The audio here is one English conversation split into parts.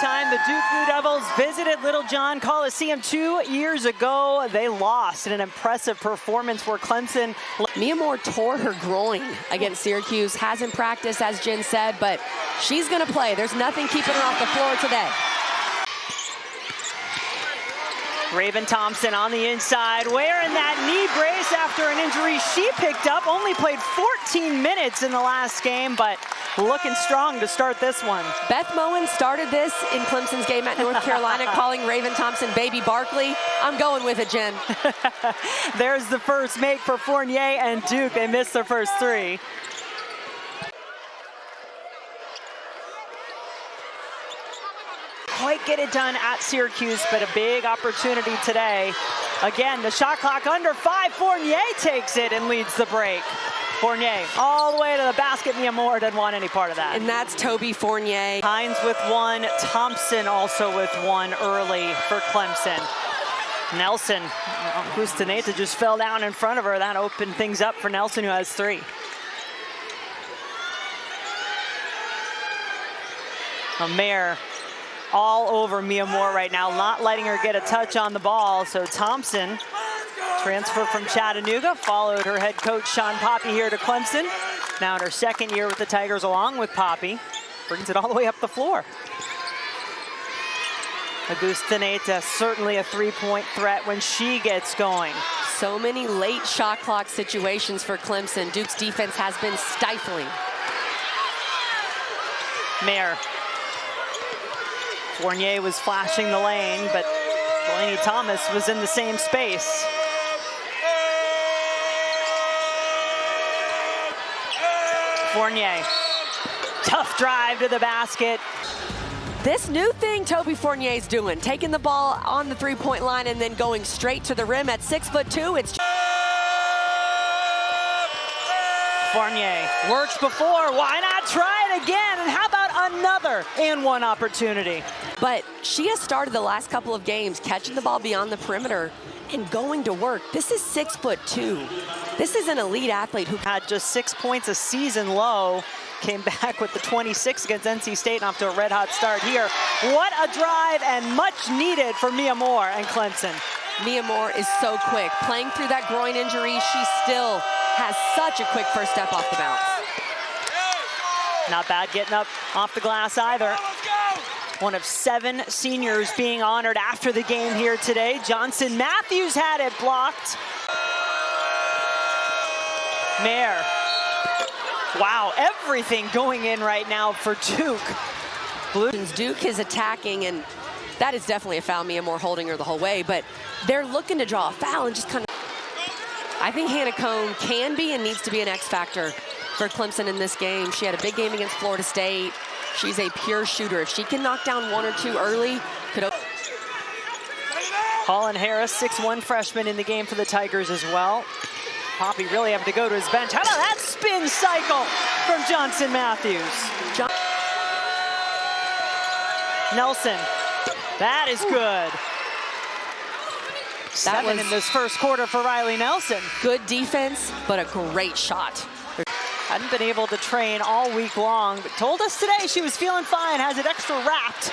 time the Duke Blue Devils visited Littlejohn Coliseum 2 years ago. They lost in an impressive performance where Clemson... Mia Moore tore her groin against Syracuse. Hasn't practiced, as Jen said, but she's going to play. There's nothing keeping her off the floor today. Raven Thompson on the inside, wearing that knee brace after an injury she picked up. Only played 14 minutes in the last game, but looking strong to start this one. Beth Moen started this in Clemson's game at North Carolina, calling Raven Thompson Baby Barkley. I'm going with it, Jen. There's the first make for Fournier and Duke. They missed their first three. Quite get it done at Syracuse, but a big opportunity today. Again, the shot clock under 5. Fournier takes it and leads the break. Fournier all the way to the basket. Mia Moore doesn't want any part of that. And that's Toby Fournier. Hines with one. Thompson also with one early for Clemson. Nelson, Gustaneta just fell down in front of her. That opened things up for Nelson, who has 3. Mayer all over Mia Moore right now, not letting her get a touch on the ball. So Thompson, transfer from Chattanooga, followed her head coach Sean Poppy here to Clemson. Now in her second year with the Tigers along with Poppy. Brings it all the way up the floor. Augustaneta, certainly a three-point threat when she gets going. So many late shot clock situations for Clemson. Duke's defense has been stifling. Mayer. Fournier was flashing the lane, but Delaney Thomas was in the same space. Fournier, tough drive to the basket. This new thing Toby Fournier's doing, taking the ball on the three-point line and then going straight to the rim at 6'2". It's Fournier works before, why not try it again? And how about another and one opportunity? But she has started the last couple of games catching the ball beyond the perimeter and going to work. This is 6'2". This is an elite athlete who had just 6 points a season low. Came back with the 26 against NC State and off to a red hot start here. What a drive and much needed for Mia Moore and Clemson. Mia Moore is so quick. Playing through that groin injury, she still has such a quick first step off the bounce. Not bad getting up off the glass either. One of 7 seniors being honored after the game here today. Johnson Matthews had it blocked. Mayer. Wow, everything going in right now for Duke. Duke is attacking, and that is definitely a foul. Mia Moore holding her the whole way, but they're looking to draw a foul and just kind of... I think Hannah Cone can be and needs to be an X factor for Clemson in this game. She had a big game against Florida State. She's a pure shooter. If she can knock down 1 or 2 early, could... Holland Harris, 6'1" freshman in the game for the Tigers as well. Poppy really having to go to his bench. How about that spin cycle from Johnson Matthews? Nelson, that is good. That 7 in this first quarter for Riley Nelson. Good defense, but a great shot. Hadn't been able to train all week long, but told us today she was feeling fine, has it extra wrapped.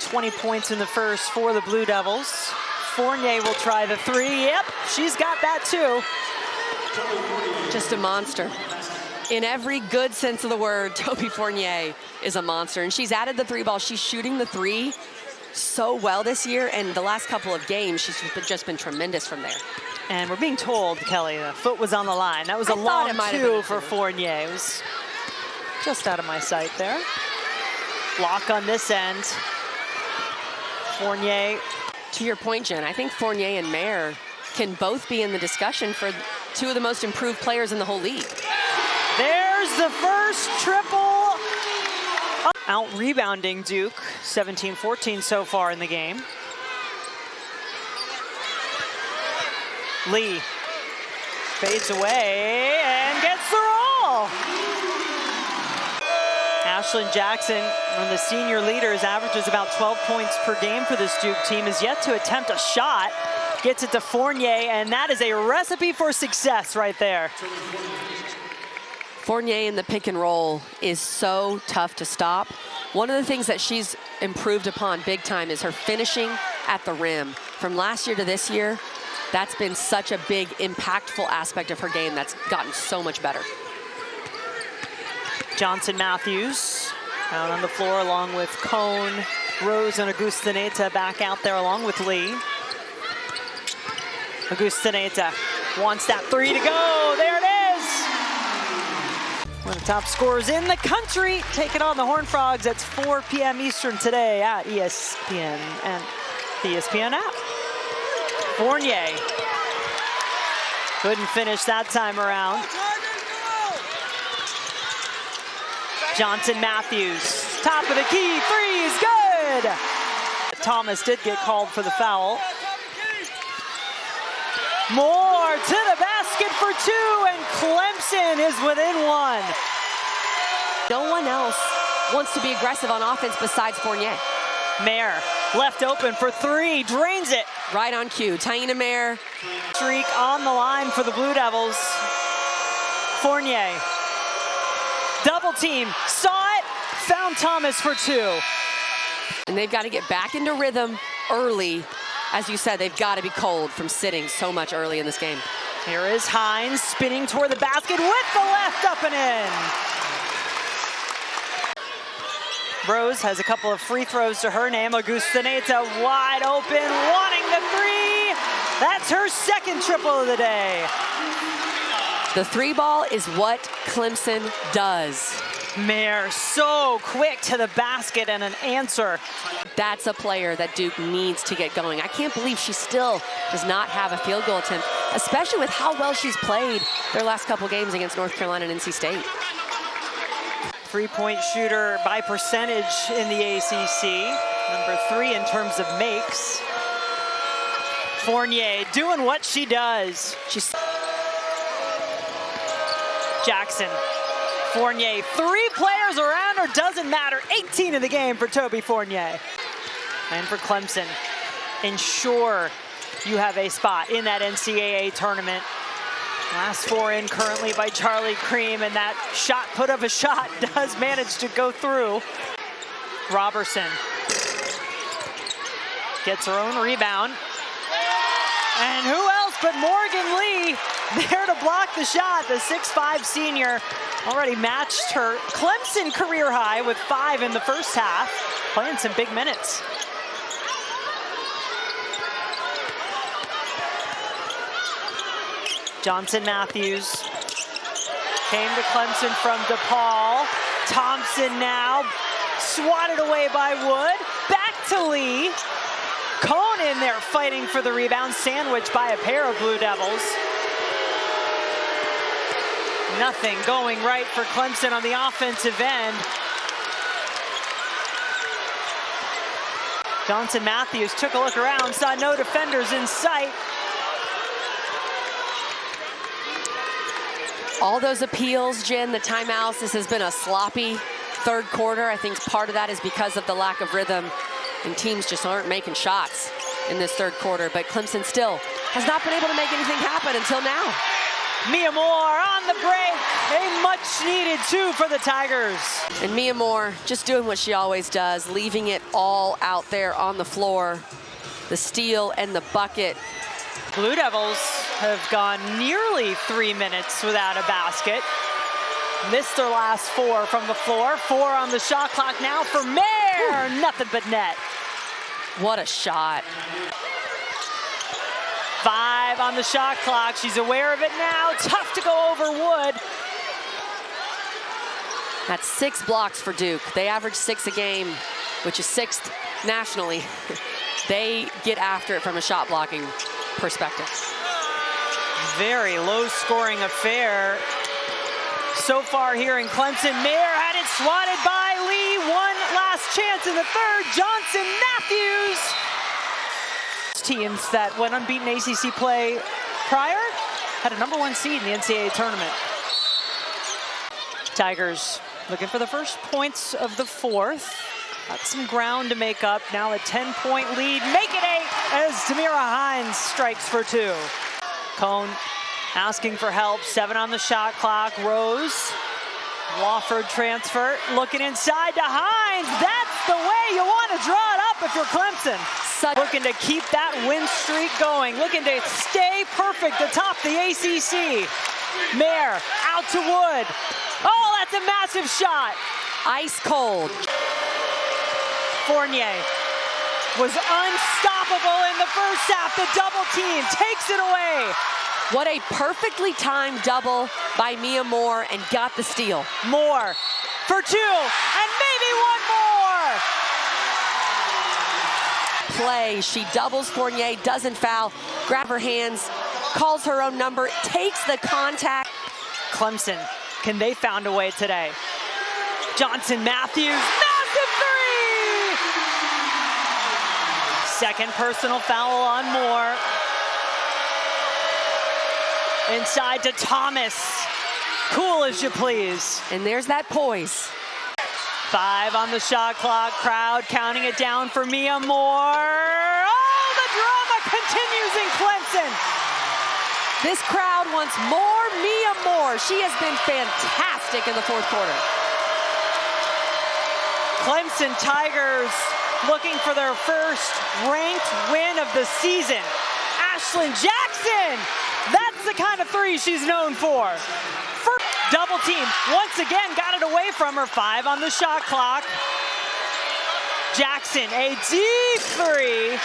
20 points in the first for the Blue Devils. Fournier will try the 3. Yep, she's got that too. Just a monster. In every good sense of the word, Toby Fournier is a monster. And she's added the 3 ball. She's shooting the 3 so well this year. And the last couple of games, she's just been tremendous from there. And we're being told, Kelly, the foot was on the line. That was a long 2 for Fournier. It was just out of my sight there. Block on this end. Fournier. To your point, Jen, I think Fournier and Mayer can both be in the discussion for 2 of the most improved players in the whole league. There's the first triple. Out rebounding Duke, 17-14 so far in the game. Lee fades away and gets the roll. Ashlyn Jackson, one of the senior leaders, averages about 12 points per game for this Duke team, is yet to attempt a shot. Gets it to Fournier, and that is a recipe for success right there. Fournier in the pick and roll is so tough to stop. One of the things that she's improved upon big time is her finishing at the rim. From last year to this year, that's been such a big, impactful aspect of her game that's gotten so much better. Johnson Matthews out on the floor along with Cone, Rose, and Augustineta back out there along with Lee. Augustineta wants that three to go. There it is. One of the top scorers in the country taking on the Horned Frogs. It's 4 p.m. Eastern today at ESPN and the ESPN app. Fournier couldn't finish that time around. Johnson Matthews, top of the key, three is good. Thomas did get called for the foul. Moore to the basket for two, and Clemson is within one. No one else wants to be aggressive on offense besides Fournier. Mayer left open for three, drains it. Right on cue, Taina Mayer. Streak on the line for the Blue Devils. Fournier, double team, saw it, found Thomas for two. And they've got to get back into rhythm early. As you said, they've got to be cold from sitting so much early in this game. Here is Hines spinning toward the basket with the left, up and in. Rose has a couple of free throws to her name. Augustineta wide open, wanting the three. That's her second triple of the day. The three ball is what Clemson does. Mayer so quick to the basket and an answer. That's a player that Duke needs to get going. I can't believe she still does not have a field goal attempt, especially with how well she's played their last couple games against North Carolina and NC State. Three-point shooter by percentage in the ACC. Number 3 in terms of makes. Fournier doing what she does. Jackson. Fournier, 3 players around her, doesn't matter. 18 in the game for Toby Fournier. And for Clemson, ensure you have a spot in that NCAA tournament. Last 4 in currently by Charlie Cream, and that shot put of a shot does manage to go through. Robertson gets her own rebound. And who else but Morgan Lee there to block the shot. The 6'5" senior already matched her Clemson career high with 5 in the first half, playing some big minutes. Johnson Matthews came to Clemson from DePaul. Thompson now swatted away by Wood. Back to Lee. Cone in there fighting for the rebound, sandwiched by a pair of Blue Devils. Nothing going right for Clemson on the offensive end. Johnson Matthews took a look around, saw no defenders in sight. All those appeals, Jen, the timeouts, this has been a sloppy third quarter. I think part of that is because of the lack of rhythm, and teams just aren't making shots in this third quarter. But Clemson still has not been able to make anything happen until now. Mia Moore on the break. A much-needed 2 for the Tigers. And Mia Moore just doing what she always does, leaving it all out there on the floor. The steal and the bucket. Blue Devils have gone nearly 3 minutes without a basket. Missed their last 4 from the floor. 4 on the shot clock now for Mayer. Nothing but net. What a shot. 5 on the shot clock. She's aware of it now. Tough to go over Wood. That's 6 blocks for Duke. They average 6 a game, which is 6th nationally. They get after it from a shot blocking perspective. Very low scoring affair so far here in Clemson. Mayer had it swatted by Lee. One last chance in the third. Johnson Matthews. Teams that went unbeaten ACC play prior had a number 1 seed in the NCAA tournament. Tigers looking for the first points of the fourth. Got some ground to make up. Now a 10-point lead. Make it 8 as Tamira Hines strikes for 2. Cone asking for help. 7 on the shot clock. Rose Wofford transfer, looking inside to Hines. That's the way you want to draw it up if you're Clemson. Looking to keep that win streak going, looking to stay perfect atop the ACC. Mayer out to Wood. Oh, that's a massive shot. Ice cold. Fournier was unstoppable in the first half. The double team takes it away. What a perfectly timed double by Mia Moore, and got the steal. Moore for two, and maybe one more. Play, she doubles Fournier, doesn't foul, grab her hands, calls her own number, takes the contact. Clemson, can they found a way today? Johnson Matthews, massive three! Second personal foul on Moore. Inside to Thomas. Cool as you please. And there's that poise. 5 on the shot clock. Crowd counting it down for Mia Moore. Oh, the drama continues in Clemson. This crowd wants more Mia Moore. She has been fantastic in the fourth quarter. Clemson Tigers looking for their first ranked win of the season. Ashlyn Jackson. That's the kind of three she's known for. First double team, once again, got it away from her. 5 on the shot clock. Jackson, a deep three.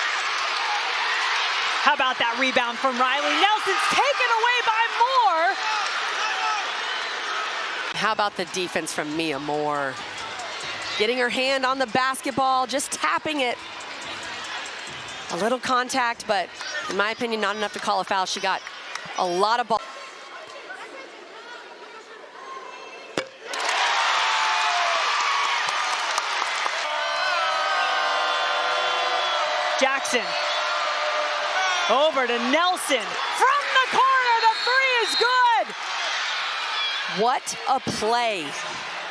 How about that rebound from Riley Nelson's taken away by Moore. How about the defense from Mia Moore? Getting her hand on the basketball, just tapping it. A little contact, but in my opinion, not enough to call a foul. She got a lot of ball. Jackson over to Nelson from the corner. The three is good. What a play.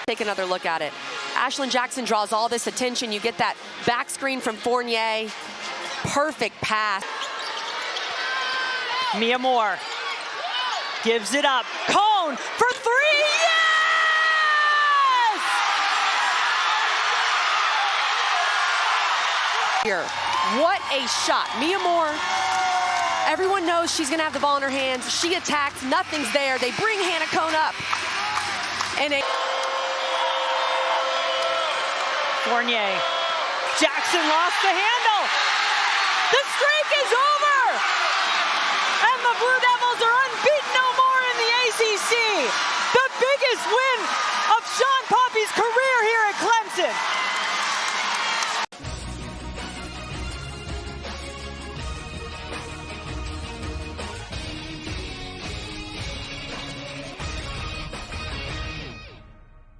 Take another look at it. Ashlyn Jackson draws all this attention. You get that back screen from Fournier. Perfect pass. Mia Moore gives it up. Cone for three. Yes! Here, what a shot. Mia Moore, everyone knows she's gonna have the ball in her hands. She attacks, nothing's there. They bring Hannah Cone up. And Fournier. Jackson lost the handle. The streak is over. And the Blue Devils are unbeaten no more in the ACC. The biggest win